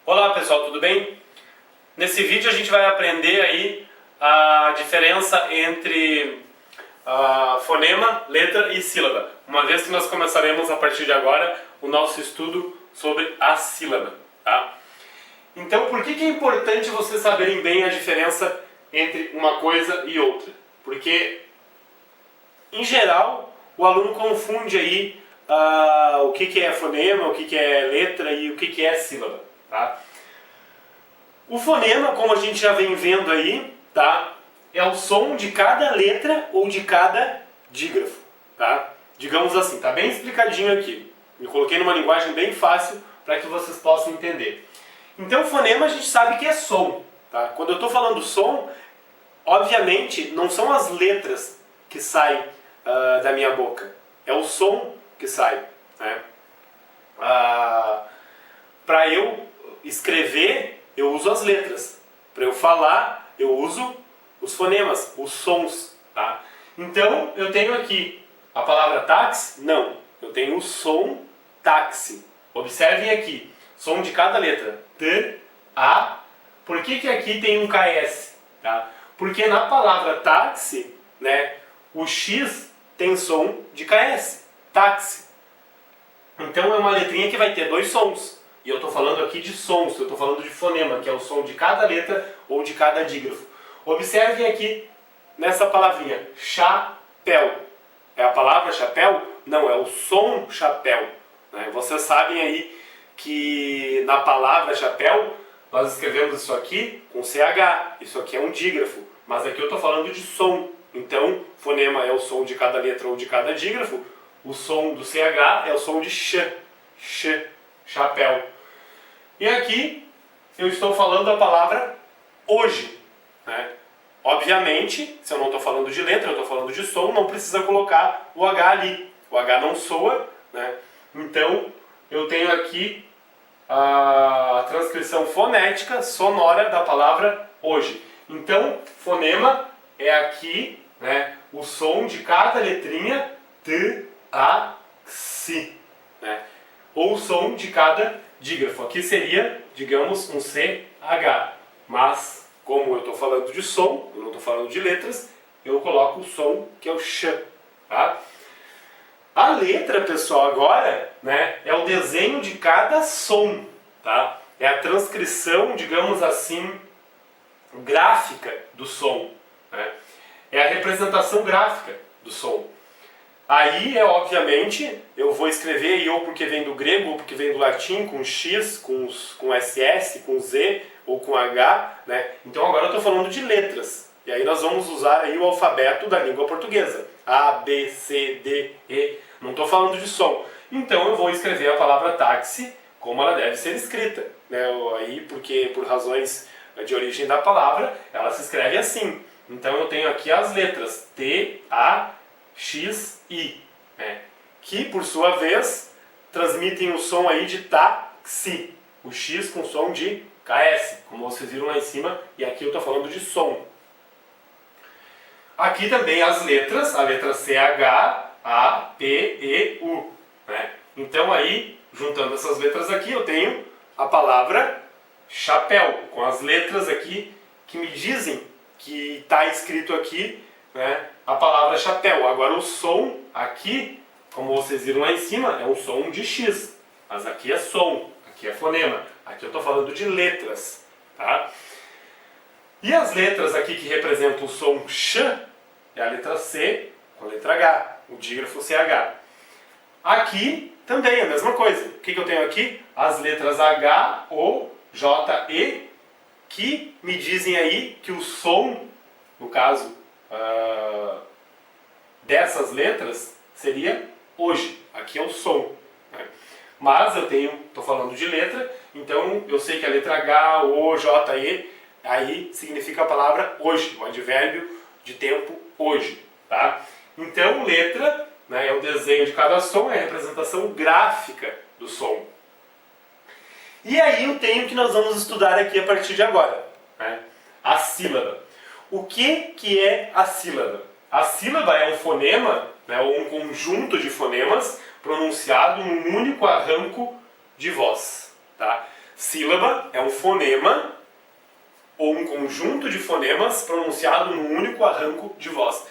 Olá pessoal, tudo bem? Nesse vídeo a gente vai aprender aí a diferença entre fonema, letra e sílaba. Uma vez que nós começaremos a partir de agora o nosso estudo sobre a sílaba, tá? Então por que é importante vocês saberem bem a diferença entre uma coisa e outra? Porque, em geral, o aluno confunde aí o que é fonema, o que é letra e o que é sílaba, tá? O fonema, como a gente já vem vendo aí, tá? É o som de cada letra ou de cada dígrafo, tá? Digamos assim, tá bem explicadinho aqui. Eu coloquei numa linguagem bem fácil para que vocês possam entender. Então, fonema a gente sabe que é som, tá? Quando eu estou falando som, obviamente não são as letras que saem da minha boca, é o som que sai, né? Para eu escrever, eu uso as letras. Para eu falar, eu uso os fonemas, os sons, tá? Então, eu tenho aqui a palavra táxi? Não. Eu tenho o som táxi. Observem aqui, som de cada letra. T, A. Por que aqui tem um KS? Tá? Porque na palavra táxi, né, o X tem som de KS. Táxi. Então é uma letrinha que vai ter dois sons. E eu estou falando aqui de sons, eu estou falando de fonema, que é o som de cada letra ou de cada dígrafo. Observem aqui nessa palavrinha, chapéu. É a palavra chapéu? Não, é o som chapéu. Né? Vocês sabem aí que na palavra chapéu nós escrevemos isso aqui com CH. Isso aqui é um dígrafo, mas aqui eu estou falando de som. Então, fonema é o som de cada letra ou de cada dígrafo. O som do CH é o som de chapéu. E aqui eu estou falando a palavra hoje, né? Obviamente, se eu não estou falando de letra, eu estou falando de som, não precisa colocar o H ali. O H não soa, né? Então, eu tenho aqui a transcrição fonética sonora da palavra hoje. Então, fonema é aqui, né, o som de cada letrinha T, A, Si, né? Ou o som de cada dígrafo. Aqui seria, digamos, um CH. Mas, como eu estou falando de som, eu não estou falando de letras, eu coloco o som que é o ch. Tá? A letra, pessoal, agora, né, é o desenho de cada som. Tá? É a transcrição, digamos assim, gráfica do som. Né? É a representação gráfica do som. Aí, obviamente, eu vou escrever aí ou porque vem do grego, ou porque vem do latim, com X, com SS, com Z ou com H, né? Então agora eu estou falando de letras. E aí nós vamos usar aí o alfabeto da língua portuguesa. A, B, C, D, E. Não estou falando de som. Então eu vou escrever a palavra táxi como ela deve ser escrita, né? Aí, porque por razões de origem da palavra, ela se escreve assim. Então eu tenho aqui as letras T, A, X, I, né? Que por sua vez transmitem o som aí de táxi, o X com som de KS, como vocês viram lá em cima, e aqui eu estou falando de som. Aqui também as letras, a letra CH, A, P, E, U, né? Então aí, juntando essas letras aqui, eu tenho a palavra chapéu, com as letras aqui que me dizem que está escrito aqui, né, a palavra chapéu. Agora o som aqui, como vocês viram lá em cima, é um som de X. Mas aqui é som, aqui é fonema. Aqui eu estou falando de letras. Tá? E as letras aqui que representam o som ch, é a letra C com a letra H, o dígrafo CH. Aqui também é a mesma coisa. O que eu tenho aqui? As letras H, O, J, E, que me dizem aí que o som, no caso, dessas letras seria hoje. Aqui é o som, né? Mas eu estou falando de letra, então eu sei que a letra H, O, J, E, aí significa a palavra hoje, o advérbio de tempo hoje, tá? Então letra, né, é o desenho de cada som, é a representação gráfica do som. E aí eu tenho que nós vamos estudar aqui a partir de agora, né? A sílaba. O que é a sílaba? A sílaba é um fonema, né, ou um conjunto de fonemas pronunciado num único arranco de voz. Tá? Sílaba é um fonema ou um conjunto de fonemas pronunciado num único arranco de voz.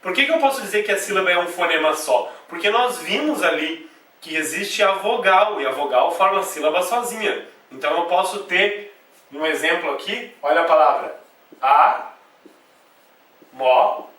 Por que eu posso dizer que a sílaba é um fonema só? Porque nós vimos ali que existe a vogal, e a vogal forma a sílaba sozinha. Então eu posso ter um exemplo aqui, olha a palavra a, mo,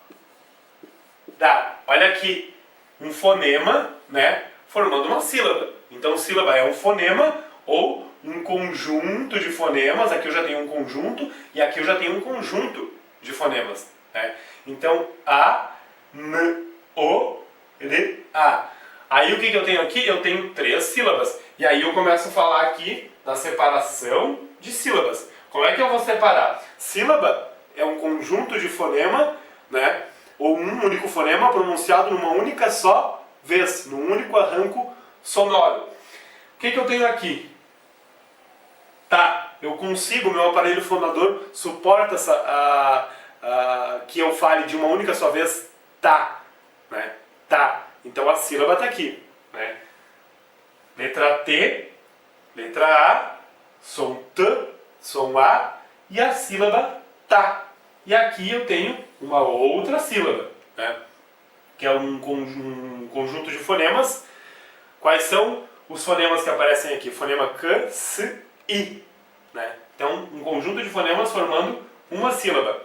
da. Olha aqui, um fonema, né, formando uma sílaba. Então sílaba é um fonema ou um conjunto de fonemas. Aqui eu já tenho um conjunto e aqui eu já tenho um conjunto de fonemas, né? Então a, m, o, r, a. Aí o que eu tenho aqui? Eu tenho 3 sílabas. E aí eu começo a falar aqui da separação de sílabas. Como é que eu vou separar? Sílaba é um conjunto de fonema, né? Ou um único fonema pronunciado numa única só vez, num único arranco sonoro. O que eu tenho aqui? Tá, eu consigo, meu aparelho fonador suporta que eu fale de uma única só vez, tá, né? Tá. Então a sílaba está aqui, né? Letra T, letra A, som T, som A e a sílaba tá. E aqui eu tenho uma outra sílaba, né? Que é um conjunto de fonemas. Quais são os fonemas que aparecem aqui? Fonema K, S, I, né? Então, um conjunto de fonemas formando uma sílaba.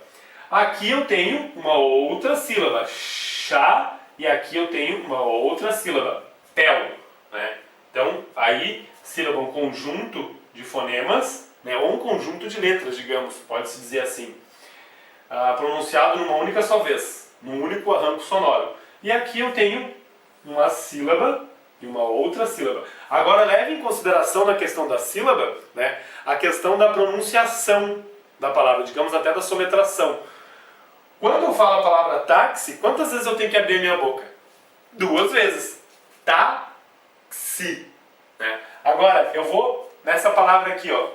Aqui eu tenho uma outra sílaba, chá, e aqui eu tenho uma outra sílaba, tel, né? Então, aí, sílaba é um conjunto de fonemas, né? Ou um conjunto de letras, digamos, pode-se dizer assim, pronunciado numa única só vez, num único arranco sonoro. E aqui eu tenho uma sílaba e uma outra sílaba. Agora leve em consideração na questão da sílaba, né, a questão da pronunciação da palavra, digamos até da soletração. Quando eu falo a palavra táxi, quantas vezes eu tenho que abrir a minha boca? 2 vezes. Táxi. Né? Agora eu vou nessa palavra aqui, ó.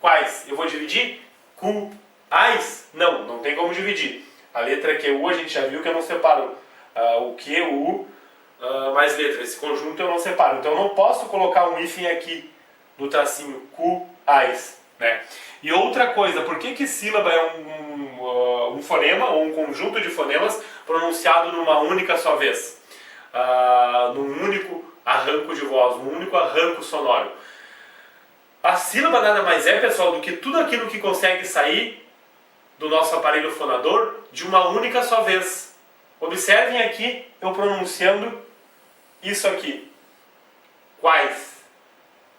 Quais? Eu vou dividir? Cu, ais? Não, não tem como dividir. A letra Q, a gente já viu que eu não separo o Q, o U, mais letra. Esse conjunto eu não separo. Então eu não posso colocar um hífen aqui no tracinho cu, ais, né? E outra coisa, por que sílaba é um fonema ou um conjunto de fonemas pronunciado numa única só vez? Num único arranco de voz, num único arranco sonoro. A sílaba nada mais é, pessoal, do que tudo aquilo que consegue sair do nosso aparelho fonador de uma única só vez. Observem aqui eu pronunciando isso aqui. Quais?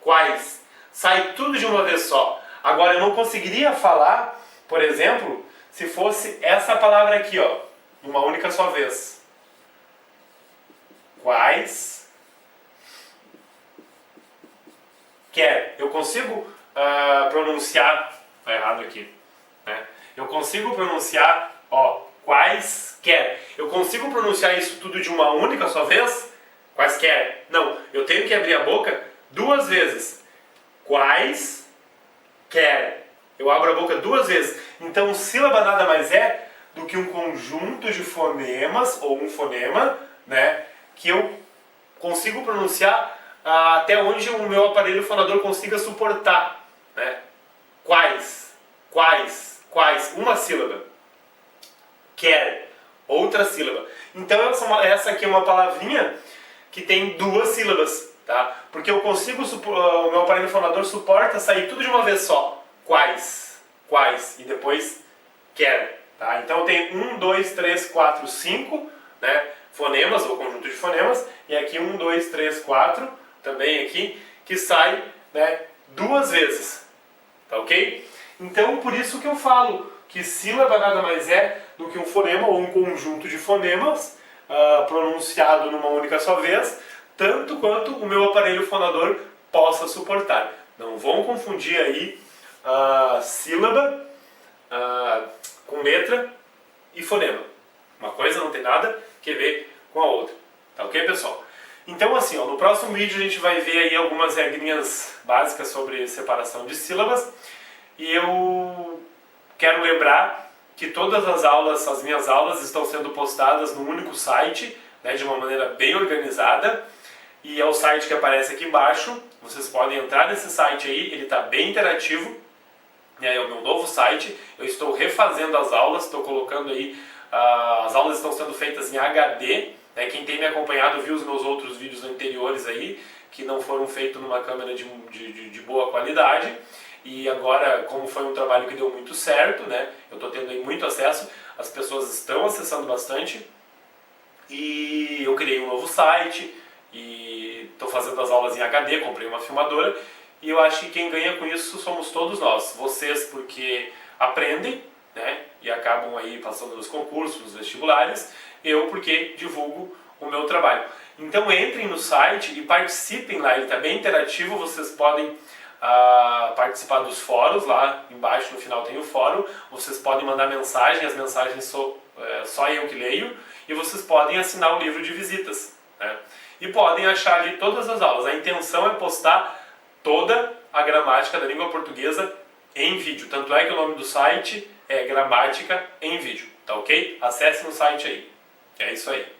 Quais? Sai tudo de uma vez só. Agora eu não conseguiria falar, por exemplo, se fosse essa palavra aqui, ó, uma única só vez. Quais? Quer. Eu consigo pronunciar, tá errado aqui, né? Eu consigo pronunciar, ó, quaisquer. Eu consigo pronunciar isso tudo de uma única só vez? Quaisquer. Não, eu tenho que abrir a boca 2 vezes. Quais quer. Eu abro a boca 2 vezes. Então, sílaba nada mais é do que um conjunto de fonemas, ou um fonema, né, que eu consigo pronunciar até onde o meu aparelho fonador consiga suportar, né? Quais, quais, quais, uma sílaba. Quer, outra sílaba. Então essa aqui é uma palavrinha que tem 2 sílabas, tá? Porque eu consigo, o meu aparelho fonador suporta sair tudo de uma vez só. Quais, quais, e depois quer, tá? Então eu tenho 1, 2, 3, 4, 5, né, fonemas, ou conjunto de fonemas, e aqui 1, 2, 3, 4, também aqui, que sai, né, 2 vezes, tá ok? Então por isso que eu falo que sílaba nada mais é do que um fonema ou um conjunto de fonemas pronunciado numa única só vez, tanto quanto o meu aparelho fonador possa suportar. Não vão confundir aí sílaba com letra e fonema. Uma coisa não tem nada que ver com a outra. Tá ok, pessoal? Então assim, ó, no próximo vídeo a gente vai ver aí algumas regrinhas básicas sobre separação de sílabas. E eu quero lembrar que todas as minhas aulas estão sendo postadas num único site, né, de uma maneira bem organizada. e é o site que aparece aqui embaixo. Vocês podem entrar nesse site aí, ele está bem interativo. É o meu novo site. Eu estou refazendo as aulas, estou colocando aí, as aulas estão sendo feitas em HD. Né? Quem tem me acompanhado viu os meus outros vídeos anteriores aí, que não foram feitos numa câmera de boa qualidade. E agora, como foi um trabalho que deu muito certo, né? Eu estou tendo aí muito acesso, as pessoas estão acessando bastante. E eu criei um novo site e estou fazendo as aulas em HD, comprei uma filmadora. E eu acho que quem ganha com isso somos todos nós. Vocês porque aprendem, né? E acabam aí passando nos concursos, nos vestibulares. Eu porque divulgo o meu trabalho. Então entrem no site e participem lá, ele está bem interativo, vocês podem participar dos fóruns, lá embaixo no final tem o fórum, vocês podem mandar mensagem, as mensagens só eu que leio, e vocês podem assinar o livro de visitas, né? E podem achar ali todas as aulas. A intenção é postar toda a gramática da língua portuguesa em vídeo, tanto é que o nome do site é Gramática em Vídeo, tá ok? Acessem o site aí, é isso aí.